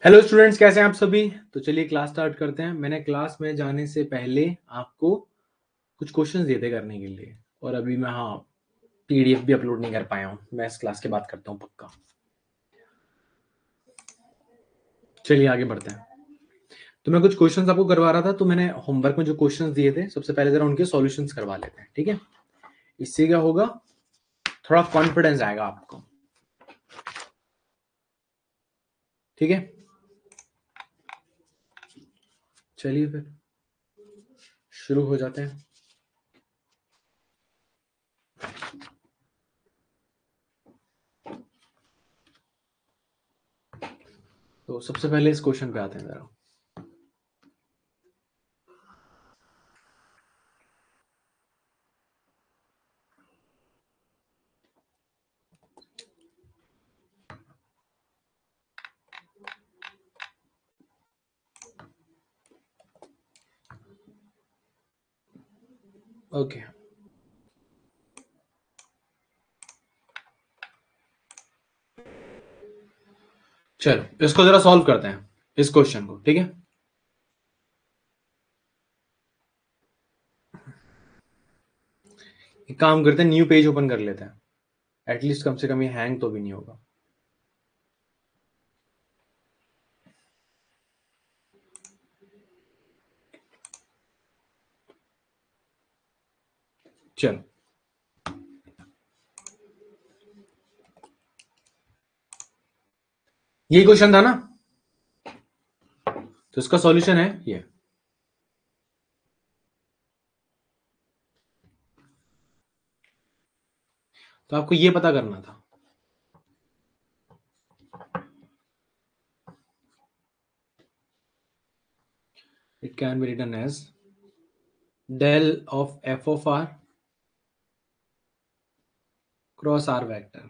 Hello students, कैसे हैं आप सभी। तो चलिए क्लास स्टार्ट करते हैं। मैंने क्लास में जाने से पहले आपको कुछ क्वेश्चंस दिए थे करने के लिए, और अभी मैं पीडीएफ भी अपलोड नहीं कर पाया हूँ। मैं इस क्लास के बाद करता हूँ पक्का। चलिए आगे बढ़ते हैं। तो मैं कुछ क्वेश्चंस आपको करवा रहा था, तो मैंने होमवर्क में जो क्वेश्चंस दिए थे सबसे पहले जरा उनके सॉल्यूशंस करवा लेते हैं, ठीक है। इससे क्या होगा, थोड़ा कॉन्फिडेंस आएगा आपको, ठीक है। चलिए फिर शुरू हो जाते हैं। तो सबसे पहले इस क्वेश्चन पे आते हैं जरा। ओके, चलो इसको जरा सॉल्व करते हैं, इस क्वेश्चन को, ठीक है। एक काम करते हैं, न्यू पेज ओपन कर लेते हैं। एटलीस्ट कम से कम ये हैंग तो भी नहीं होगा। चलो, ये क्वेश्चन था ना, तो इसका सॉल्यूशन है ये। तो आपको ये पता करना था, it can be written as del of f of r cross r vector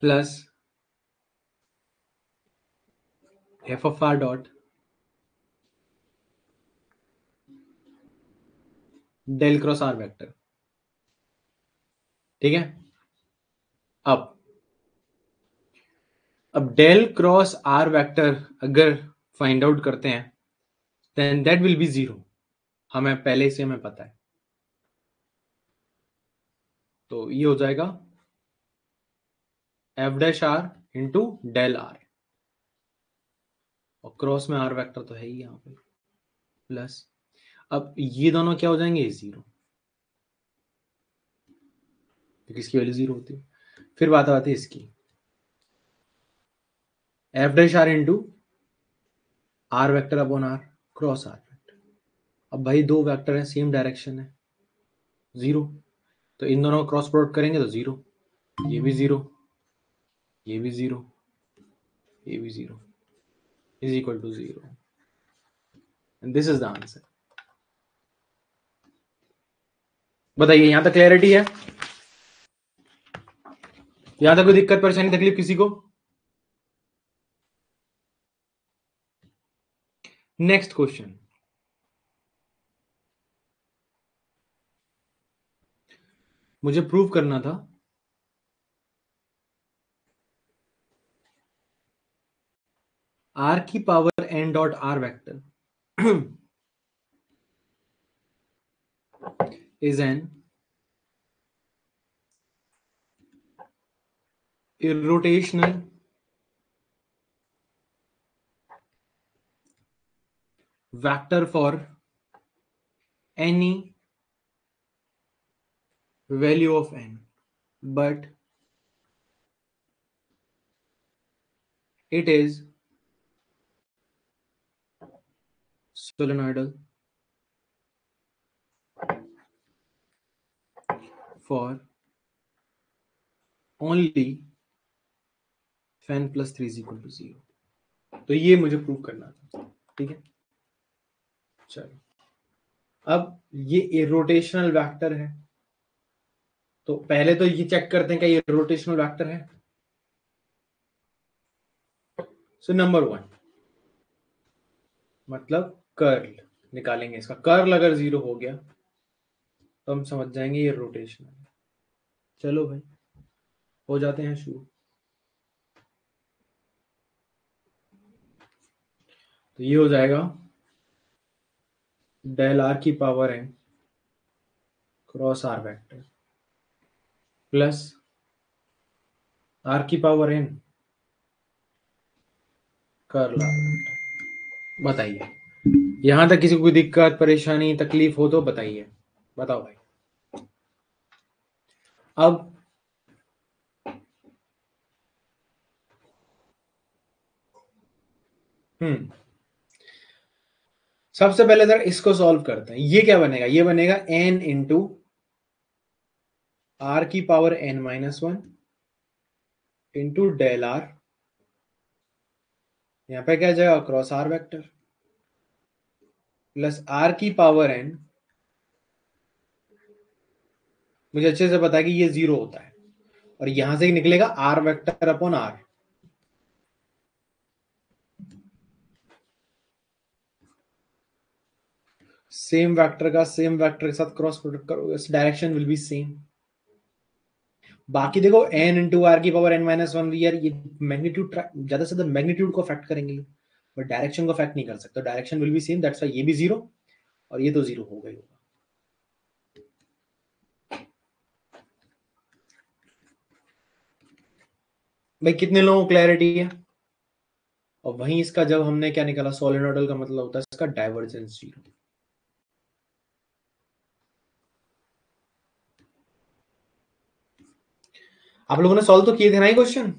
plus f of r dot del cross r vector, ठीक है। अब डेल क्रॉस r वेक्टर अगर फाइंड आउट करते हैं, then that will be zero. हमें पहले से हमें पता है, तो ये हो जाएगा f dash r into del r, और क्रॉस में r वेक्टर तो है ही यहाँ पे, प्लस अब ये दोनों क्या हो जाएंगे, जीरो, क्योंकि इसकी वैल्यू जीरो होती है। फिर बात आती है इसकी, F dash R into R vector upon R cross are vector. अब भाई दो वेक्टर है, सेम डायरेक्शन है, जीरो, तो इन दोनों को क्रॉस प्रोडक्ट करेंगे तो जीरो, ये भी जीरो, ये भी जीरो, ये भी zero, is equal to zero, and this is the answer. बताइए, यहां तक क्लैरिटी है? यहां तक कोई दिक्कत परेशानी तकलीफ किसी को? नेक्स्ट क्वेश्चन, मुझे प्रूव करना था आर की power N dot R vector is an irrotational vector for any value of n, but it is solenoidal for only fan plus 3 is equal to 0। तो ये मुझे प्रूव करना था, ठीक है। चलो, अब ये इरोटेशनल वेक्टर है, तो पहले तो ये चेक करते हैं कि ये रोटेशनल वेक्टर है। सो नंबर वन, मतलब कर्ल निकालेंगे। इसका कर्ल अगर जीरो हो गया तो हम समझ जाएंगे ये रोटेशनल है। चलो भाई, हो जाते हैं शुरू। तो ये हो जाएगा डेल आर की power n cross are vector plus are की power n curl r vector. बताइए, यहां तक किसी को कोई दिक्कत परेशानी तकलीफ हो तो बताइए, बताओ भाई। अब सबसे पहले जरा इसको सॉल्व करते हैं। ये क्या बनेगा? ये बनेगा n इंटू आर की power n minus one into del R, यहां पे क्या जाएगा cross are vector, plus are की पावर n, मुझे अच्छे से पता है कि ये 0 होता है, और यहां से निकलेगा R vector upon R. Same vector का सेम वेक्टर के साथ क्रॉस प्रोडक्ट करो, डायरेक्शन विल बी सेम। बाकी देखो n इंटू आर की पावर n माइनस वन, यार ये मैग्नीट्यूड ज्यादा से ज्यादा मैग्नीट्यूड को अफेक्ट करेंगे, बट डायरेक्शन को अफेक्ट नहीं कर सकते। Direction will be same, that's why ये भी 0 और ये तो 0 हो गई। भाई कितने लोगों को क्लैरिटी है? और वहीं इसका जब हमने क्या निकाला सोलेनोइडल का मतलब होता है इसका डाइवर्जेंस 0। आप लोगों ने सॉल्व तो किए थे ना ये क्वेश्चन?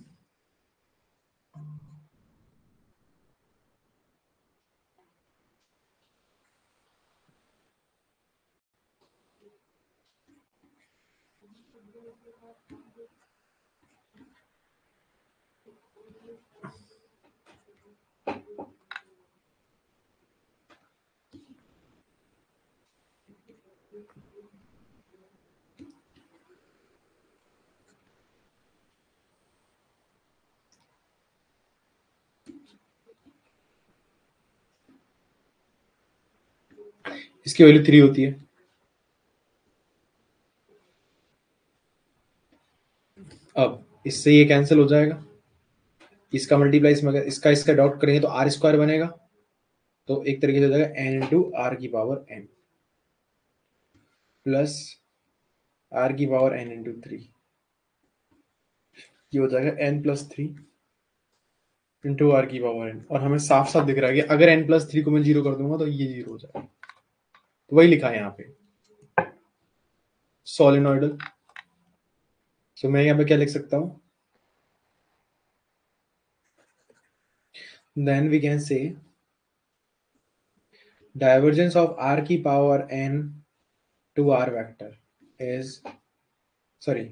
इसकी वैल्यू 3 होती है। अब इससे ये कैंसिल हो जाएगा, इसका मल्टीप्लाई इसमें इसका इसका डॉट करेंगे तो आर स्क्वायर बनेगा, तो एक तरीके से हो जाएगा एन इंटू आर की पावर एन प्लस आर की पावर एन इंटू थ्री, ये हो जाएगा N plus three into R की पावर एन। और हमें साफ साफ दिख रहा है कि अगर एन प्लस थ्री को मैं 0 कर दूंगा तो ये 0 हो जाएगा। तो वही लिखा है यहाँ पे सोलिनोइडल। तो मैं यहाँ पे क्या लिख सकता हूँ? Then we can say divergence of r की power n to r vector is, sorry,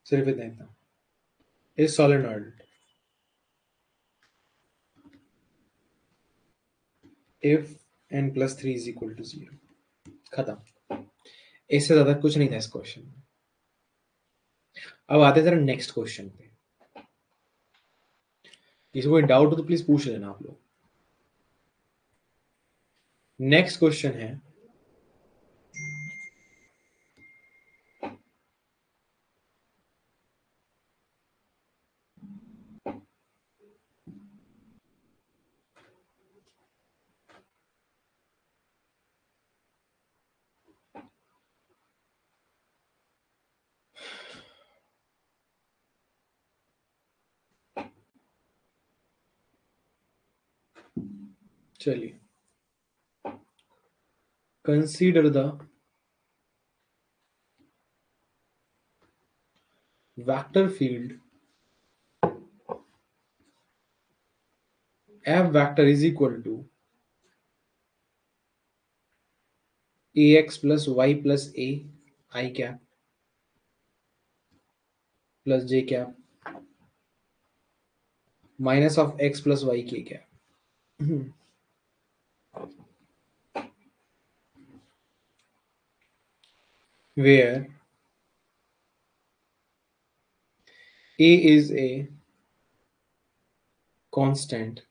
सिर्फ इतना इतना is solenoid if n plus 3 is equal to 0। खत्म, इससे ज्यादा कुछ नहीं था इस क्वेश्चन में। अब आते हैं जरा नेक्स्ट क्वेश्चन पे। किसी कोई डाउट हो तो प्लीज पूछ लेना आप लोग। नेक्स्ट क्वेश्चन है चलिए, consider the vector field f vector is equal to ax plus y plus a I cap plus j cap minus of x plus y k cap, where a is a constant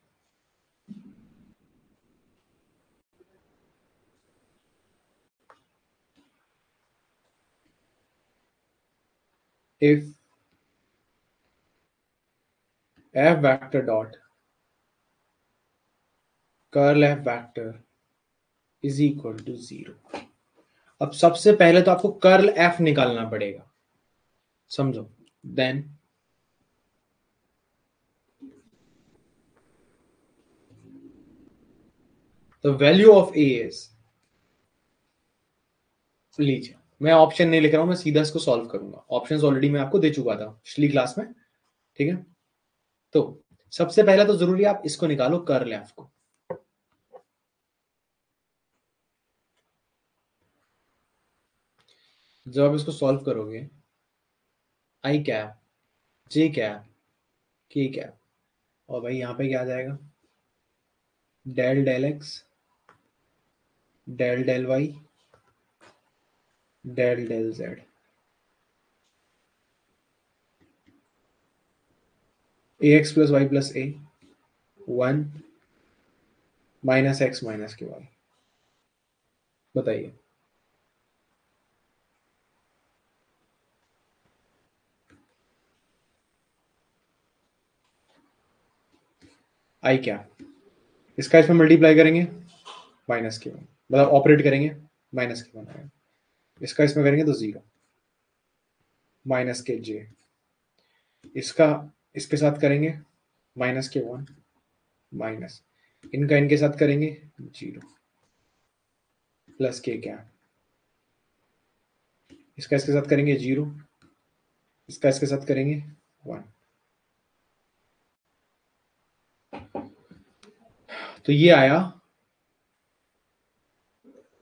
if f vector dot curl F vector is equal to 0। अब सबसे पहले तो आपको curl F निकालना पड़ेगा, समझो। Then the value of A is, लीजिए मैं ऑप्शन नहीं लिख रहा हूं, मैं सीधा इसको सॉल्व करूंगा। ऑप्शंस ऑलरेडी मैं आपको दे चुका था पिछली क्लास में, ठीक है। तो सबसे पहला तो जरूरी है आप इसको निकालो, कर्ल एफ को। जब आप इसको सॉल्व करोगे, i cap, j cap, k cap, और भाई यहां पे क्या आ जाएगा, del del x, del del y, del del z. A x plus Y plus a, 1 minus x minus के वाई। बताइए। आई क्या, इसका इसमें मल्टीप्लाई करेंगे माइनस के वन, मतलब ऑपरेट करेंगे माइनस के वन आएगा। इसका इसमें करेंगे तो 0 माइनस के जे, इसका इसके साथ करेंगे माइनस के 1 माइनस, इनका इनके साथ करेंगे 0 प्लस के क्या, इसका इसके साथ करेंगे 0, इसका इसके साथ करेंगे 1। तो ये आया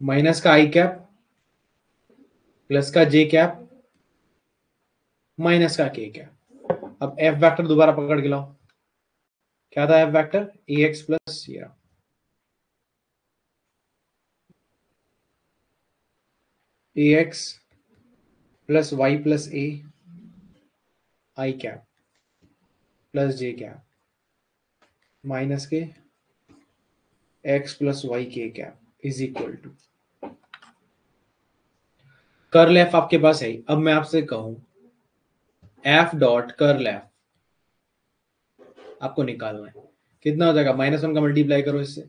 माइनस का आई कैप प्लस का जे कैप माइनस का के कैप। अब एफ वेक्टर दोबारा पकड़ के लाओ, क्या था F vector, A x plus A x plus Y plus A I cap plus J cap minus K X plus Y K cap is equal to curl F आपके पास है। अब मैं आपसे कहूं एफ डॉट कर्ल एफ आपको निकालना है, कितना हो जाएगा, -1 का मल्टीप्लाई करो इससे,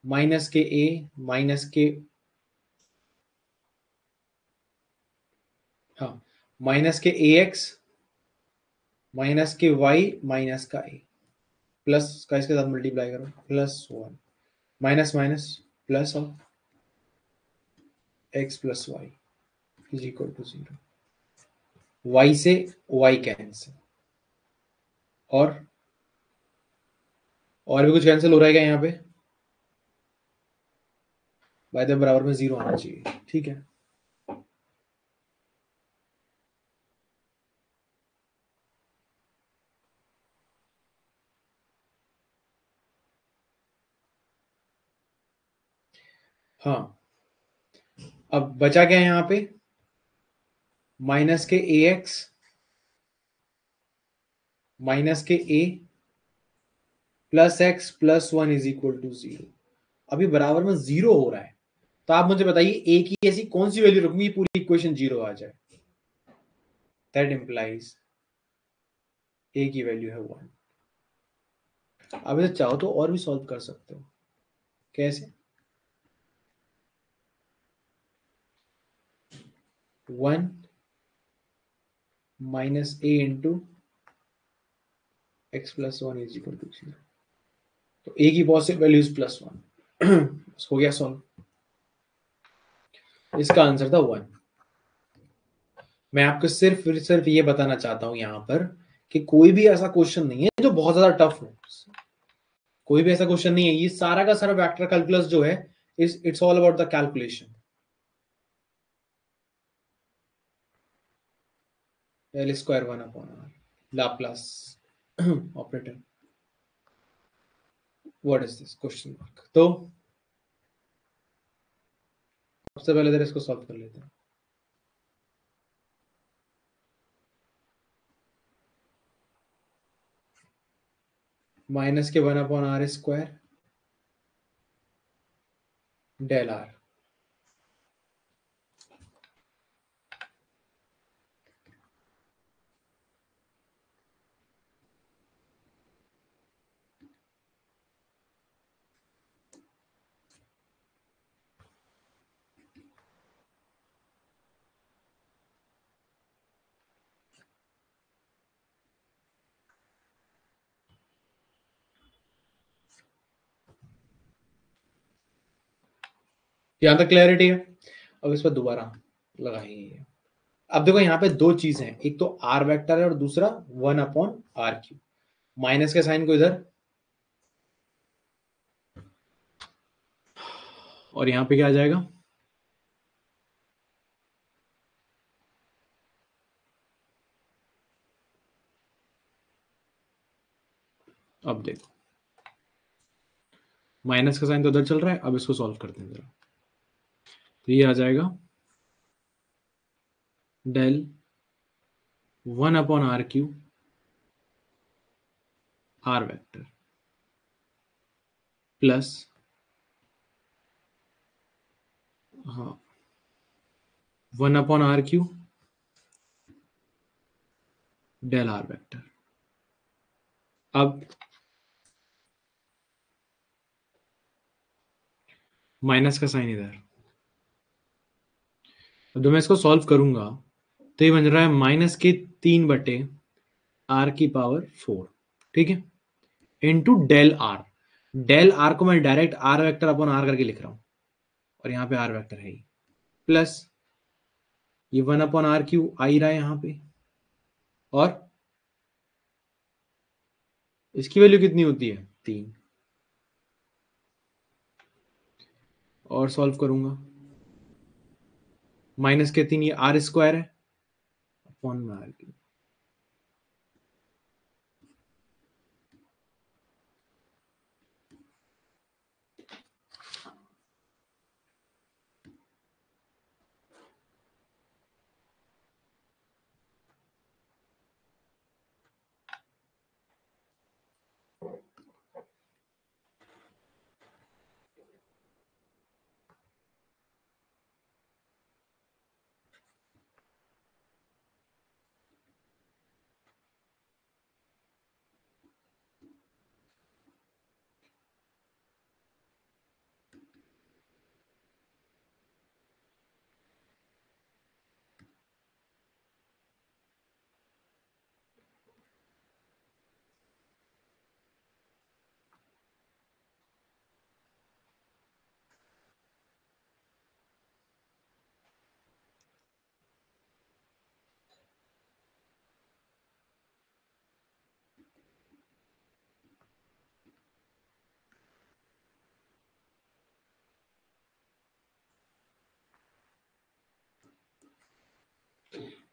माइनस के ए माइनस के, हाँ, माइनस के ए एक्स माइनस के वाई माइनस का ए, प्लस का इसके साथ मल्टीप्लाई करो +1 minus minus plus of X plus Y is equal to 0। Y से वाई कैंसिल, और भी कुछ कैंसिल हो रहा है क्या यहाँ पे, बाय द बराबर में 0 आना चाहिए, ठीक है। हाँ, अब बचा क्या है यहाँ पे, माइनस के ए एक्स माइनस के a plus x plus 1 is equal to 0। अभी बराबर में 0 हो रहा है, तो आप मुझे बताइए ए की ऐसी कौन सी वैल्यू रखूंगी पूरी इक्वेशन 0 आ जाए। दैट इंप्लाइज ए की वैल्यू है 1। अब इसे चाहो तो और भी सॉल्व कर सकते हो, कैसे, 1 minus A into X plus 1 is equal to 0। तो ए की पॉजिटिव वैल्यू इज +1। हो गया सॉल्व, इसका आंसर था 1। मैं आपको सिर्फ ये बताना चाहता हूं यहां पर कि कोई भी ऐसा क्वेश्चन नहीं है जो बहुत ज्यादा टफ हो, कोई भी ऐसा क्वेश्चन नहीं है। ये सारा का सारा वेक्टर कैलकुलस जो है, it's all about the calculation. L square 1/r Laplace operator, what is this question mark. तो सबसे पहले जरा इसको सॉल्व कर लेते हैं। माइनस के 1/r स्क्वायर डेल आर, यहाँ तक क्लैरिटी है? अब इस पर दोबारा लगाइए। अब देखो यहाँ पे दो चीजें हैं, एक तो आर वेक्टर है और दूसरा 1/r3। माइनस के साइन को इधर, और यहाँ पे क्या आ जाएगा? अब देखो माइनस का साइन तो उधर चल रहा है, अब इसको सॉल्व करते हैं जरा। तो ये आ जाएगा del 1/r3 are vector plus, हाँ, 1/r3 डेल आर वेक्टर। अब माइनस का साइन इधर, जब मैं इसको सॉल्व करूंगा तो ये बन रहा है -3/r⁴, ठीक है, into del R. Del R को मैं direct R vector upon R करके लिख रहा हूं, और यहां पे आर वेक्टर है ही, प्लस ये 1/r³ आ ही रहा है यहां पे, और इसकी वैल्यू कितनी होती है? 3। और सॉल्व करूंगा, माइनस के 3, ये r² है अपॉन में r³।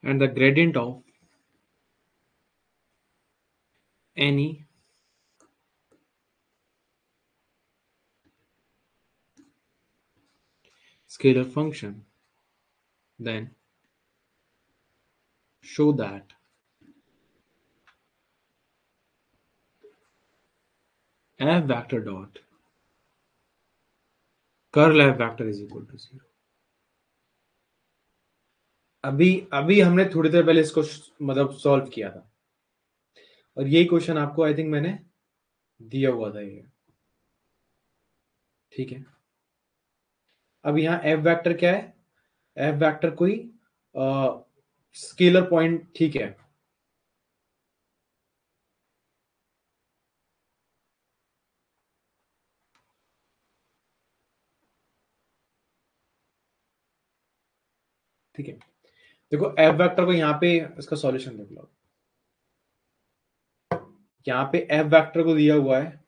And the gradient of any scalar function, then show that f vector dot curl f vector is equal to 0। अभी अभी हमने थोड़ी देर पहले इसको मतलब सॉल्व किया था, और यही क्वेश्चन आपको आई थिंक मैंने दिया हुआ था ये, ठीक है। अब यहाँ एफ वेक्टर क्या है? एफ वेक्टर कोई स्केलर पॉइंट, ठीक है। ठीक है, देखो एफ वेक्टर को यहाँ पे इसका सॉल्यूशन देख लो। यहाँ पे एफ वेक्टर को दिया हुआ है,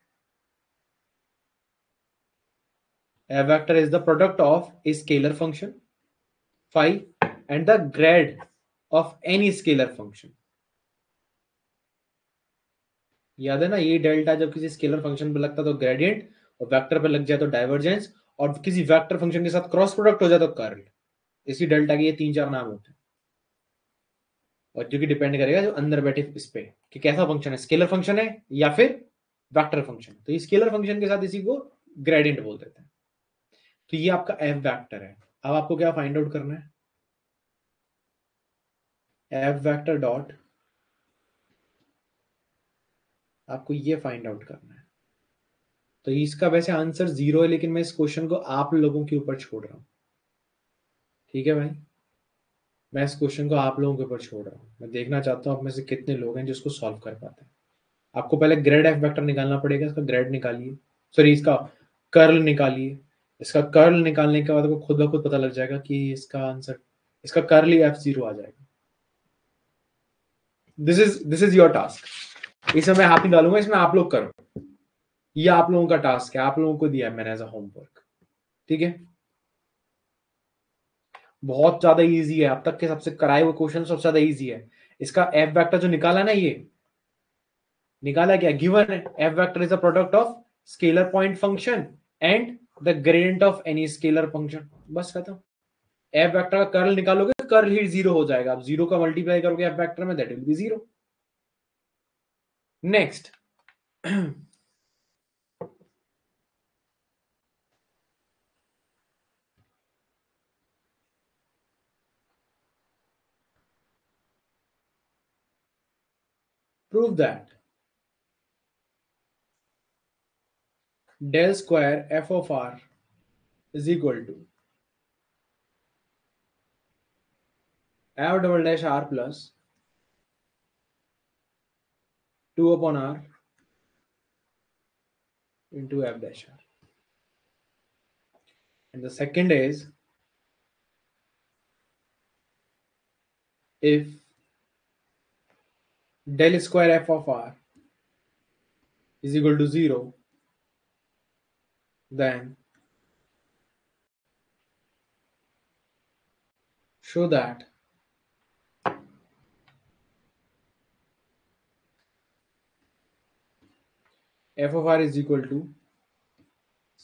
F vector is the product of a scalar function phi and the grad of any scalar function। याद है ना, ये डेल्टा जब किसी स्केलर फंक्शन पे लगता है तो ग्रेडियंट, और वेक्टर पे लग जाए तो डाइवर्जेंस, और किसी वेक्टर फंक्शन के साथ क्रॉस प्रोडक्ट हो जाए तो कर्ल। इसी डेल्टा के ये 3-4 नाम होते हैं, और जो कि डिपेंड करेगा जो अंदर बैठे इस पे कि कैसा फंक्शन है, स्केलर फंक्शन है या फिर वेक्टर फंक्शन। तो ये स्केलर फंक्शन के साथ इसी को ग्रेडियंट बोल देते हैं। तो ये आपका एफ वेक्टर है। अब आपको क्या फाइंड आउट करना है? एफ वेक्टर डॉट, आपको ये फाइंड आउट करना है। तो इसका वैसे आंसर 0 है, लेकिन मैं इस क्वेश्चन को आप लोगों के ऊपर छोड़ रहा हूं, ठीक है भाई। मैं इस क्वेश्चन को आप लोगों के ऊपर छोड़ रहा हूं, मैं देखना चाहता हूं आप में से कितने लोग हैं जो इसको सॉल्व कर पाते हैं। आपको पहले ग्रेड एफ वेक्टर निकालना पड़ेगा, इसका ग्रेड निकालिए, सॉरी इसका कर्ल निकालिए, इसका कर्ल निकालने के बाद आपको खुद ब खुद पता लग जाएगा कि इसका आंसर, इसका कर्ल ही F0 आ जाएगा। This is your task. इसमें मैं हाथ नहीं डालूंगा, इसमें आप लोग करो। ये आप लोगों का टास्क है, आप लोगों को दिया है मैंने एज अ होमवर्क। ठीक है, बहुत ज्यादा इजी है, अब तक के सबसे कराए हुए क्वेश्चन सबसे ज्यादा इजी है। इसका एफ वेक्टर जो निकाला ना, ये निकाला क्या, गिवन है F vector is a product of scalar point function and the gradient of any scalar function, बस खत्म। एफ वेक्टर का कर्ल निकालोगे, कर्ल ही जीरो हो जाएगा। आप जीरो का मल्टीप्लाई करोगे एफ वेक्टर में, that will be zero. Next prove that del square f of r is equal to f double dash r plus 2 upon r into f dash r. And the second is, if del square f of r is equal to 0, then show that f of r is equal to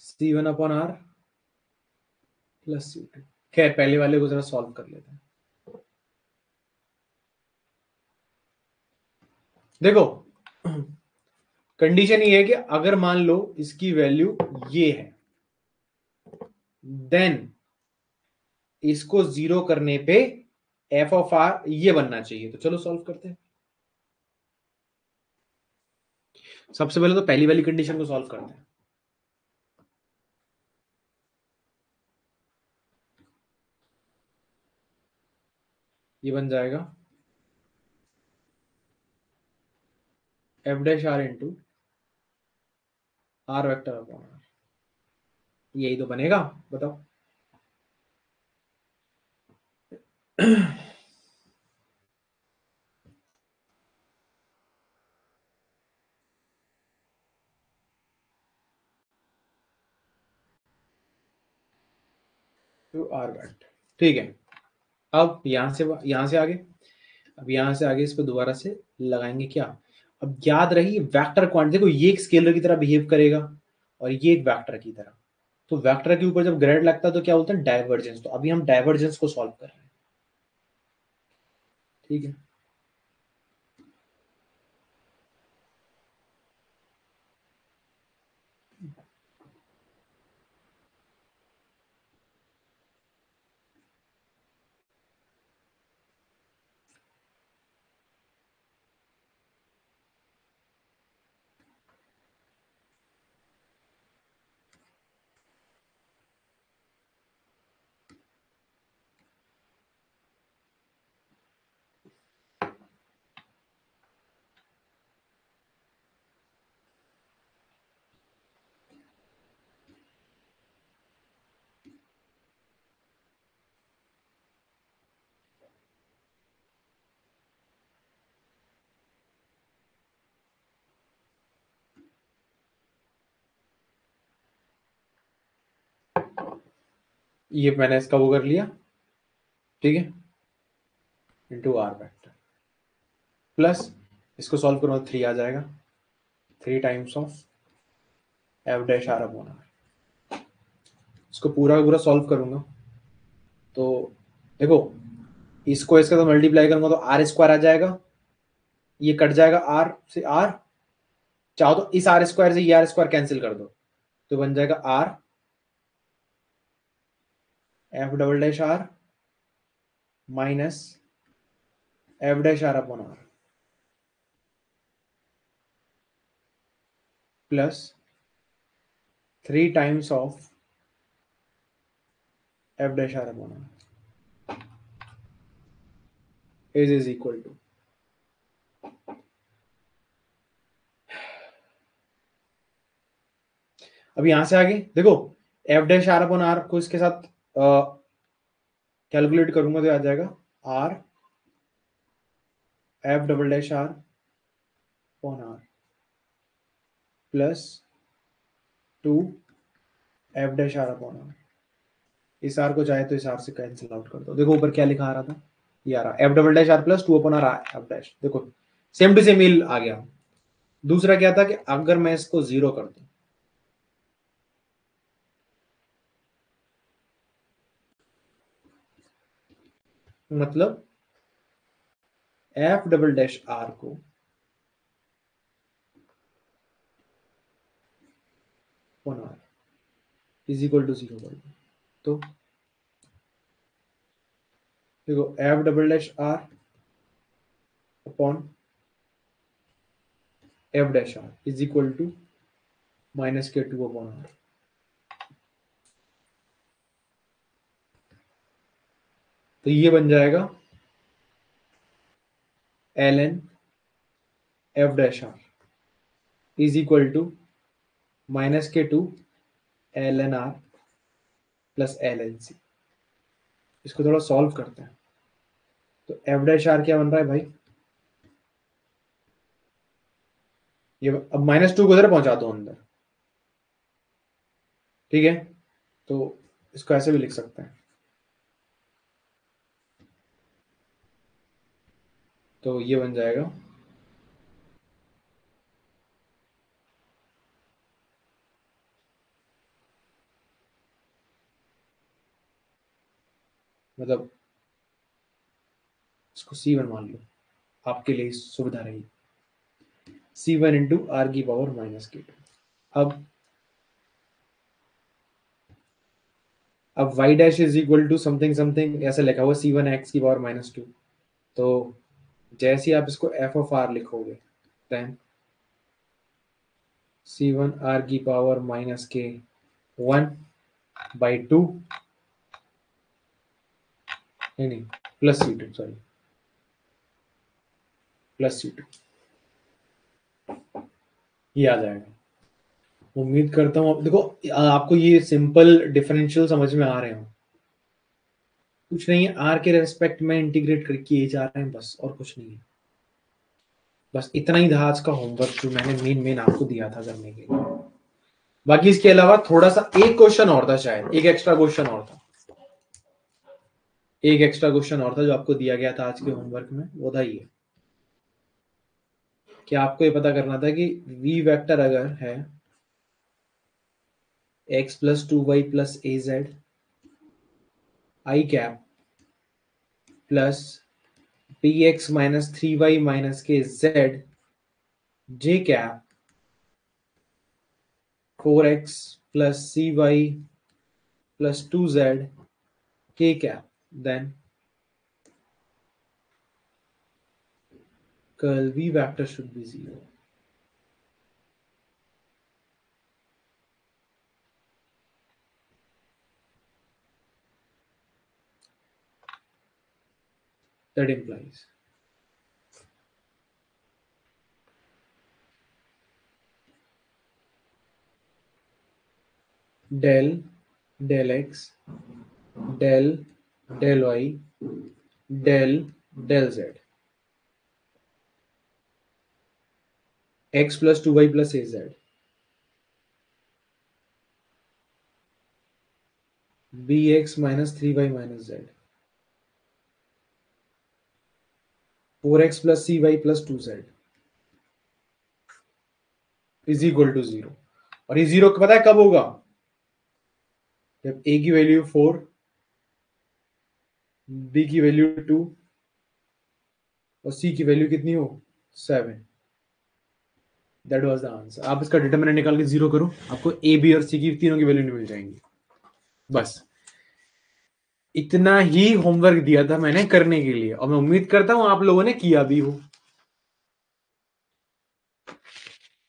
c1 upon r plus c2। खैर पहले वाले को जरा solve कर लेते हैं। देखो condition ये है कि अगर मान लो इसकी वैल्यू ये है, देन इसको जीरो करने पे एफ ऑफ आर ये बनना चाहिए। तो चलो सॉल्व करते हैं। सबसे पहले तो पहली वाली कंडीशन को सॉल्व करते हैं। ये बन जाएगा F dash R into R vector upon R, यही तो बनेगा, बताओ। टू आर वेक्टर, ठीक है। अब यहां से आगे, अब यहां से आगे इसको दोबारा से लगाएंगे क्या। अब याद रही वेक्टर क्वांटिटी, देखो ये एक स्केलर की तरह बिहेव करेगा और ये एक वेक्टर की तरह। तो वेक्टर के ऊपर जब ग्रेड लगता है तो क्या बोलते हैं, डाइवर्जेंस। तो अभी हम डाइवर्जेंस को सॉल्व कर रहे हैं। ठीक है, ये मैंने इसका वो कर लिया, ठीक है, इंटू आर वेक्टर प्लस इसको सॉल्व करो 3 आ जाएगा, 3 times of F dash R upon R. इसको पूरा का पूरा सॉल्व करूंगा तो देखो, इसको इसका तो मल्टीप्लाई करूंगा तो आर स्क्वायर आ जाएगा, ये कट जाएगा आर से आर, चाहो तो इस आर स्क्वायर से ये आर स्क्वायर कैंसिल कर दो, तो बन जाएगा R F double dash R minus F dash R upon R plus 3 times of F dash R upon R is equal to, अब यहां से आगे देखो F dash R upon R को इसके साथ कैलकुलेट करूंगा तो आ जाएगा R F double dash R upon R plus 2 F dash R upon R. इस आर को चाहे तो इस आर से कैंसिल आउट कर दो। देखो ऊपर क्या लिखा आ रहा था, ये आ रहा F double dash R plus 2 upon R F dash. देखो सेम टू सेम आ गया। दूसरा क्या था कि अगर मैं इसको 0 कर दूं, मतलब एफ डबल डैश आर को upon R is equal to 0 कर दूं, तो देखो F double dash R upon F dash R is equal to minus के 2 अपॉन आर। तो ये बन जाएगा L N F dash R is equal to minus के 2 L N R plus L N C. इसको थोड़ा सॉल्व करते हैं। तो एफ डैश आर क्या बन रहा है भाई, ये अब -2 को जरा पहुंचा दो अंदर, ठीक है। तो इसको ऐसे भी लिख सकते हैं, तो ये बन जाएगा मतलब इसको C1 मान लो, आपके लिए सुविधा रही। C1 इंटू आर की पावर माइनस के 2। अब y dash is equal to something something ऐसा लिखा हुआ C1 x की पावर -2। तो जैसे ही आप इसको f ऑफ r लिखोगे, देन C1 r की पावर माइनस के 1/2 नहीं plus C2, sorry plus C2, ये आ जाएगा। उम्मीद करता हूँ देखो आपको ये सिंपल डिफरेंशियल समझ में आ रहे हो। कुछ नहीं है, आर के रेस्पेक्ट में इंटीग्रेट कर किए जा रहे हैं बस, और कुछ नहीं है। बस इतना ही था आज का होमवर्क जो मैंने मेन आपको दिया था करने के लिए। बाकी इसके अलावा थोड़ा सा एक क्वेश्चन और था, शायद एक एक्स्ट्रा क्वेश्चन और था, एक एक्स्ट्रा क्वेश्चन और था जो आपको दिया गया था आज के होमवर्क में। वो था ये कि आपको ये पता करना था कि v वेक्टर अगर है x plus 2y plus a z i cap plus p x minus 3y minus k z j cap 4x plus cy plus 2z k cap, then curl v vector should be 0. That implies del del x del del y del del z x plus 2y plus az bx minus 3y minus z 4x plus cy plus 2z is equal to 0। और ये 0 पता है कब होगा, जब a की value 4 b की value 2 और c की वैल्यू कितनी हो 7। That was the answer. आप इसका डिटरमिनेंट निकाल के 0 करो, आपको a b और c की तीनों की वैल्यू नहीं मिल जाएंगी। बस इतना ही होमवर्क दिया था मैंने करने के लिए, और मैं उम्मीद करता हूं आप लोगों ने किया भी हो।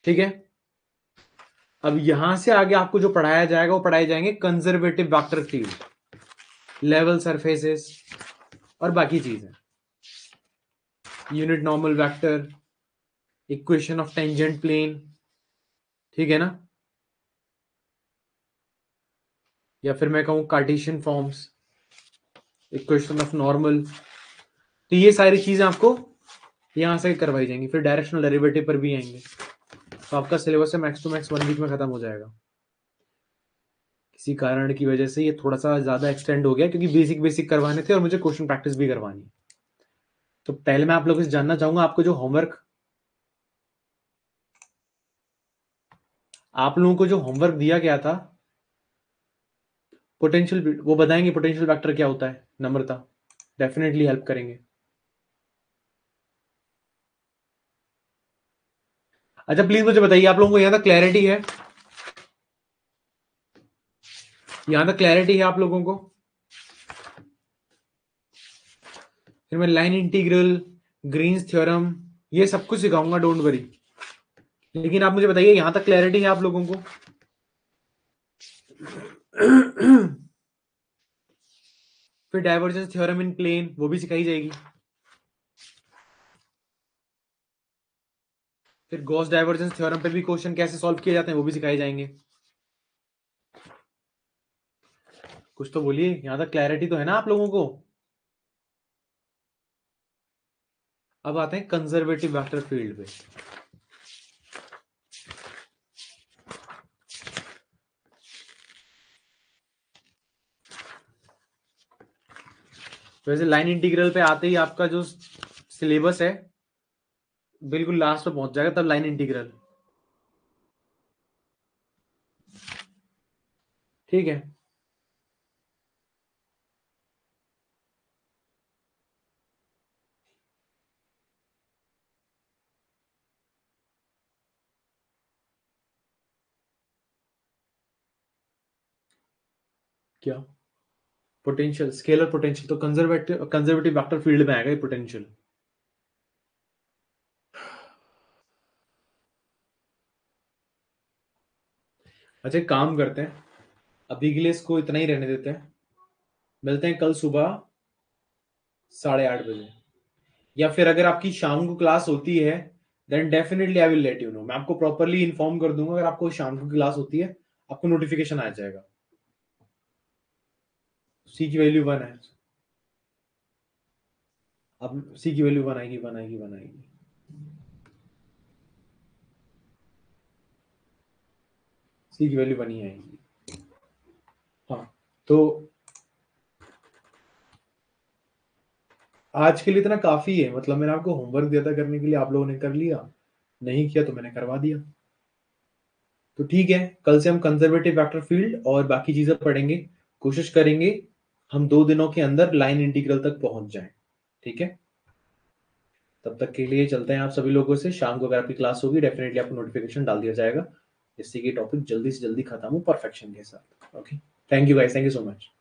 ठीक है, अब यहां से आगे आपको जो पढ़ाया जाएगा वो पढ़ाए जाएंगे conservative vector field, level surfaces और बाकी चीजें, unit normal vector, equation of tangent plane. ठीक है ना, या फिर मैं कहूँ Cartesian forms, equation of normal, तो ये सारी चीजें आपको यहां से करवाई जाएंगी। फिर डायरेक्शनल डेरिवेटिव पर भी आएंगे। तो आपका सिलेबस है मैक्स टू मैक्स 1 वीक में खत्म हो जाएगा। किसी कारण की वजह से ये थोड़ा सा ज्यादा एक्सटेंड हो गया, क्योंकि बेसिक बेसिक करवाने थे और मुझे क्वेश्चन प्रैक्टिस भी करवानी है। तो पहले मैं आप लोगों से जानना चाहूंगा, आपको जो होमवर्क, आप लोगों को जो होमवर्क दिया गया था पोटेंशियल, वो बताएंगे पोटेंशियल वेक्टर क्या होता है? नम्रता डेफिनेटली हेल्प करेंगे। अच्छा प्लीज मुझे बताइए, आप लोगों को यहां तक क्लैरिटी है? यहां तक क्लैरिटी है आप लोगों को? फिर मैं लाइन इंटीग्रल, ग्रीन्स थ्योरम, ये सब कुछ सिखाऊंगा, डोंट वरी। लेकिन आप मुझे बताइए, यहां तक क्लैरिटी है आप लोगों को? फिर डाइवर्जेंस थ्योरम इन प्लेन, वो भी सिखाई जाएगी। फिर गॉस डाइवर्जेंस थ्योरम पे भी क्वेश्चन कैसे सॉल्व किए जाते हैं वो भी सिखाए जाएंगे। कुछ तो बोलिए, यहां तक क्लैरिटी तो है ना आप लोगों को? अब आते हैं कंजर्वेटिव वेक्टर फील्ड पे। वैसे लाइन इंटीग्रल पे आते ही आपका जो सिलेबस है बिल्कुल लास्ट पे पहुंच जाएगा, तब लाइन इंटीग्रल। ठीक है। क्या पोटेंशियल, स्केलर पोटेंशियल तो कंजर्वेटिव कंजर्वेटिव वेक्टर फील्ड में आएगा ये पोटेंशियल। अच्छा एक काम करते हैं, अभी के लिए इसको इतना ही रहने देते हैं। मिलते हैं कल सुबह 8:30 बजे, या फिर अगर आपकी शाम को क्लास होती है then definitely I will let you know. मैं आपको प्रॉपरली इन्फॉर्म कर दूंगा। अगर आपको शाम को क्लास होती है आपको नोटिफिकेशन आ जाएगा। सी की वैल्यू 1 है। अब सी की वैल्यू 1 आएगी, 1 आएगी, 1 आएगी। सी की वैल्यू 1 ही आएगी। हाँ तो आज के लिए इतना काफी है। मतलब मैंने आपको होमवर्क दिया था करने के लिए, आप लोगों ने कर लिया, नहीं किया तो मैंने करवा दिया। तो ठीक है, कल से हम कंजर्वेटिव वेक्टर फील्ड और बाकी चीजें पढ़ेंगे। कोशिश करेंगे हम 2 दिनों के अंदर लाइन इंटीग्रल तक पहुंच जाएं। ठीक है, तब तक के लिए चलते हैं आप सभी लोगों से। शाम को अगर आपकी क्लास होगी डेफिनेटली आपको नोटिफिकेशन डाल दिया जाएगा, जिससे कि टॉपिक जल्दी से जल्दी खत्म हो परफेक्शन के साथ। Okay, thank you guys, thank you so much.